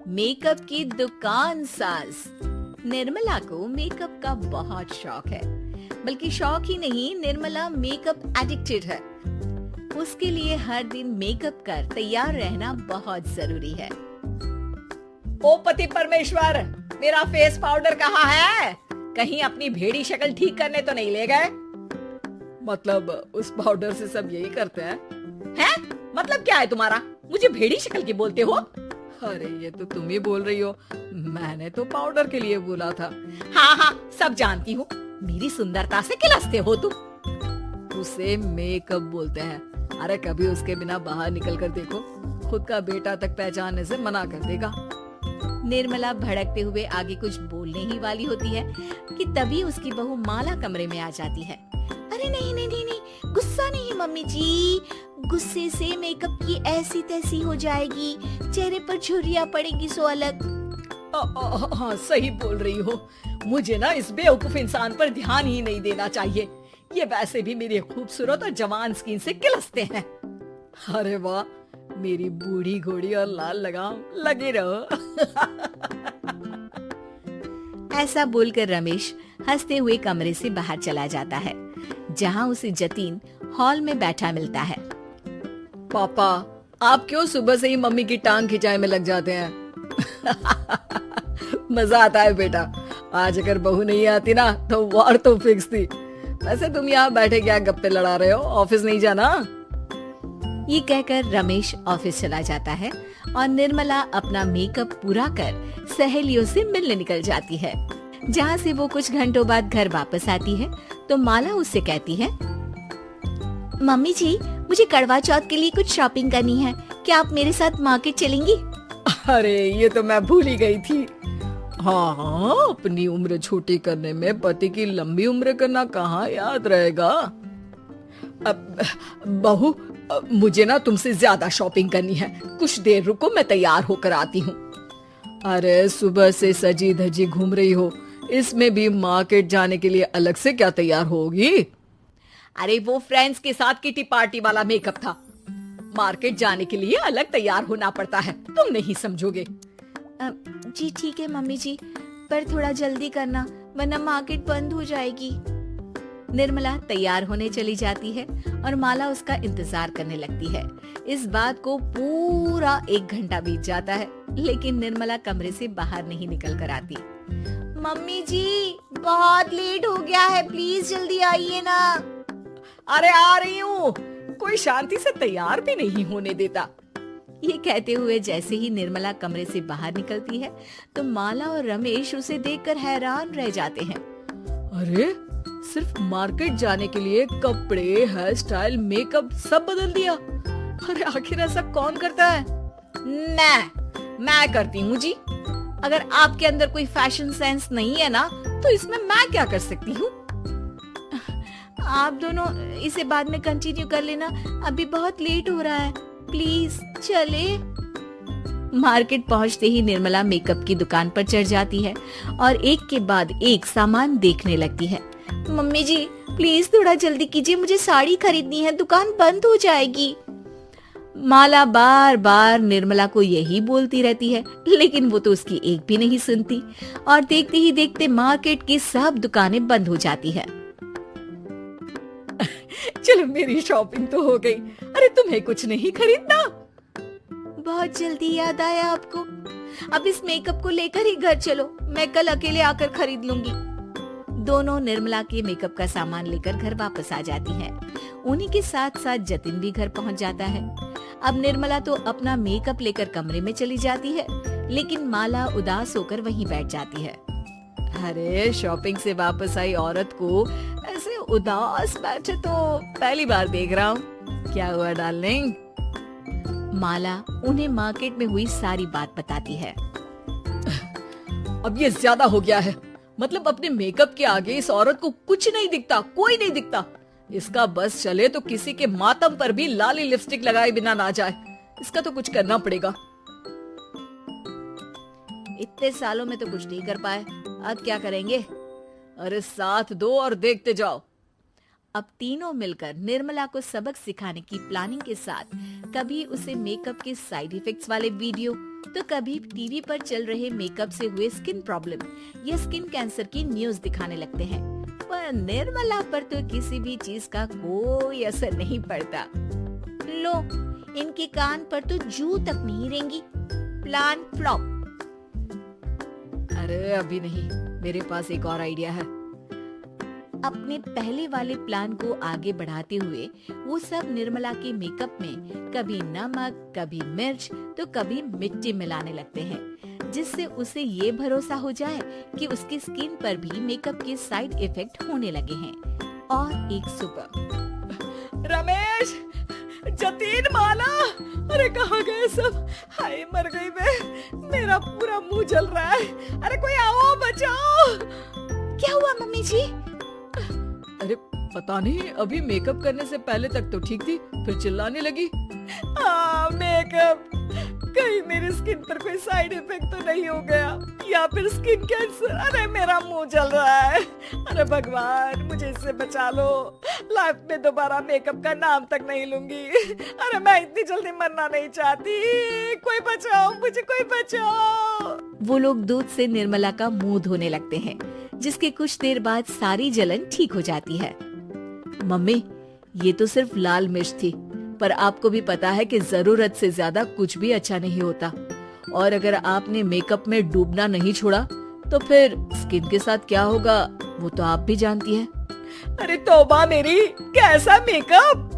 Makeup की दुकान सास। निर्मला को मेकअप का बहुत शौक है, बल्कि शौक ही नहीं, निर्मला मेकअप एडिक्टेड है। उसके लिए हर दिन मेकअप कर तैयार रहना बहुत जरूरी है। ओ पति परमेश्वर, मेरा फेस पाउडर कहाँ है? कहीं अपनी भेड़ी शक्ल ठीक करने तो नहीं ले गए? मतलब उस पाउडर से सब यही करते हैं? हैं? मतलब क्या है तुम्हारा? मुझे भेड़ी शक्ल की बोलते हो? अरे ये तो तुम ही बोल रही हो, मैंने तो पाउडर के लिए बोला था। हाँ हाँ, सब जानती हूँ। मेरी सुंदरता से किलसते हो तुम। उसे मेकअप बोलते हैं। अरे कभी उसके बिना बाहर निकल कर देखो, खुद का बेटा तक पहचानने से मना कर देगा। निर्मला भड़कते हुए आगे कुछ बोलने ही वाली होती है कि तभी उसकी बहू माला कमरे में आ जाती है। अरे नहीं नहीं नहीं नहीं, गुस्सा नहीं मम्मी जी, गुस्से से मेकअप की ऐसी तैसी हो जाएगी, चेहरे पर झुर्रियां पड़ेगी सो अलग। हाँ सही बोल रही हो, मुझे ना इस बेवकूफ इंसान पर ध्यान ही नहीं देना चाहिए। ये वैसे भी मेरी खूबसूरत और जवान स्किन से किलसते हैं। अरे वाह, मेरी बूढ़ी घोड़ी और लाल लगाम, लगे रहो। ऐसा बोलकर रमेश हंसते हुए कमरे से बाहर चला जाता है, जहाँ उसे जतीन हॉल में बैठा मिलता है। पापा, आप क्यों सुबह से ही मम्मी की टांग खिंचाई में लग जाते हैं? मजा आता है बेटा। आज अगर बहू नहीं आती ना तो वार तो फिक्स थी। वैसे तुम यहाँ बैठे क्या गप्पे लड़ा रहे हो? ऑफिस नहीं जाना? ये कहकर रमेश ऑफिस चला जाता है और निर्मला अपना मेकअप पूरा कर सहेलियों से मिलने निकल जाती है। जहाँ से वो कुछ घंटों बाद घर वापस आती है तो माला उससे कहती है, मम्मी जी, मुझे करवा चौथ के लिए कुछ शॉपिंग करनी है, क्या आप मेरे साथ मार्केट चलेंगी? अरे ये तो मैं भूल ही गई थी। हाँ हाँ, अपनी उम्र छोटी करने में पति की लंबी उम्र करना कहाँ याद रहेगा। अब बहू, मुझे ना तुमसे ज्यादा शॉपिंग करनी है, कुछ देर रुको, मैं तैयार होकर आती हूँ। अरे सुबह से सजी धजी घूम रही हो, इसमें भी मार्केट जाने के लिए अलग से क्या तैयार होगी? अरे वो फ्रेंड्स के साथ किटी पार्टी वाला मेकअप था। मार्केट जाने के लिए अलग तैयार होना पड़ता है, तुम नहीं समझोगे। जी ठीक है मम्मी जी, पर थोड़ा जल्दी करना वरना मार्केट बंद हो जाएगी। निर्मला तैयार होने चली जाती है और माला उसका इंतजार करने लगती है। इस बात को पूरा 1 घंटा बीत जाता है, लेकिन निर्मला कमरे से बाहर नहीं निकल कर आती। मम्मी जी, बहुत लेट हो गया है, प्लीज जल्दी आइए ना। अरे आ रही हूँ, कोई शांति से तैयार भी नहीं होने देता। ये कहते हुए जैसे ही निर्मला कमरे से बाहर निकलती है तो माला और रमेश उसे देखकर हैरान रह जाते हैं। अरे सिर्फ मार्केट जाने के लिए कपड़े, हेयर स्टाइल, मेकअप सब बदल दिया। अरे आखिर ऐसा कौन करता है? मैं करती हूँ जी। अगर आपके अंदर कोई फैशन सेंस नहीं है ना तो इसमें मैं क्या कर सकती हूँ? आप दोनों इसे बाद में कंटिन्यू कर लेना, अभी बहुत लेट हो रहा है, प्लीज चले। मार्केट पहुंचते ही निर्मला मेकअप की दुकान पर चढ़ जाती है और एक के बाद एक सामान देखने लगती है। मम्मी जी प्लीज थोड़ा जल्दी कीजिए, मुझे साड़ी खरीदनी है, दुकान बंद हो जाएगी। माला बार बार निर्मला को यही बोलती रहती है, लेकिन वो तो उसकी एक भी नहीं सुनती और देखते ही देखते मार्केट की सब दुकानें बंद हो जाती है। चलो मेरी शॉपिंग तो हो गई। अरे तुम्हें कुछ नहीं खरीदना? बहुत जल्दी याद आया आपको। अब इस मेकअप को लेकर ही घर चलो, मैं कल अकेले आकर खरीद लूंगी। दोनों निर्मला के मेकअप का सामान लेकर घर वापस आ जाती हैं। उन्हीं के साथ साथ जतिन भी घर पहुंच जाता है। अब निर्मला तो अपना मेकअप लेकर कमरे में चली जाती है, लेकिन माला उदास होकर वहीं बैठ जाती है। अरे शॉपिंग से वापस आई औरत को ऐसे उदास बैठे तो पहली बार देख रहा हूँ। क्या हुआ डार्लिंग? माला उन्हें मार्केट में हुई सारी बात बताती है। अब ये ज्यादा हो गया है, मतलब अपने मेकअप के आगे इस औरत को कुछ नहीं दिखता, कोई नहीं दिखता। इसका बस चले तो किसी के मातम पर भी लाली लिपस्टिक लगाए बिना ना जाए। इसका तो कुछ करना पड़ेगा। इतने सालों में तो कुछ नहीं कर पाए, अब क्या करेंगे? अरे साथ दो और देखते जाओ। अब तीनों मिलकर निर्मला को सबक सिखाने की प्लानिंग के साथ कभी उसे मेकअप के साइड इफेक्ट्स वाले वीडियो तो कभी टीवी पर चल रहे मेकअप से हुए स्किन प्रॉब्लम या स्किन कैंसर की न्यूज दिखाने लगते हैं। पर निर्मला पर तो किसी भी चीज का कोई असर नहीं पड़ता। लो, इनके कान पर तो जू तक नहीं रेंगी। Plan flop. अरे अभी नहीं, मेरे पास एक और आइडिया है। अपने पहले वाले प्लान को आगे बढ़ाते हुए वो सब निर्मला के मेकअप में कभी नमक, कभी मिर्च तो कभी मिट्टी मिलाने लगते हैं, जिससे उसे ये भरोसा हो जाए कि उसकी स्किन पर भी मेकअप के साइड इफेक्ट होने लगे हैं। और एक सुबह रमेश, जतीन, माला, अरे कहाँ गए सब? हाय मर गई मैं, मेरा पूरा मुंह जल रहा है। अरे कोई आओ, बचाओ। क्या हुआ मम्मी जी? अरे पता नहीं, अभी मेकअप करने से पहले तक तो ठीक थी, फिर चिल्लाने लगी। मेकअप, कहीं मेरी स्किन पर कोई साइड इफेक्ट तो नहीं हो गया या फिर स्किन कैंसर? अरे मेरा मुंह जल रहा है। अरे भगवान, मुझे इससे बचा लो। लाइफ में दोबारा मेकअप का नाम तक नहीं लूंगी। अरे मैं इतनी जल्दी मरना नहीं चाहती। कोई बचाओ मुझे, कोई बचाओ। वो लोग दूध से निर्मला का मुंह धोने लगते हैं, जिसके कुछ देर बाद सारी जलन ठीक हो जाती है। मम्मी, ये तो सिर्फ लाल मिर्च थी, पर आपको भी पता है कि जरूरत से ज्यादा कुछ भी अच्छा नहीं होता। और अगर आपने मेकअप में डूबना नहीं छोड़ा तो फिर स्किन के साथ क्या होगा वो तो आप भी जानती हैं। अरे तौबा मेरी, कैसा मेकअप!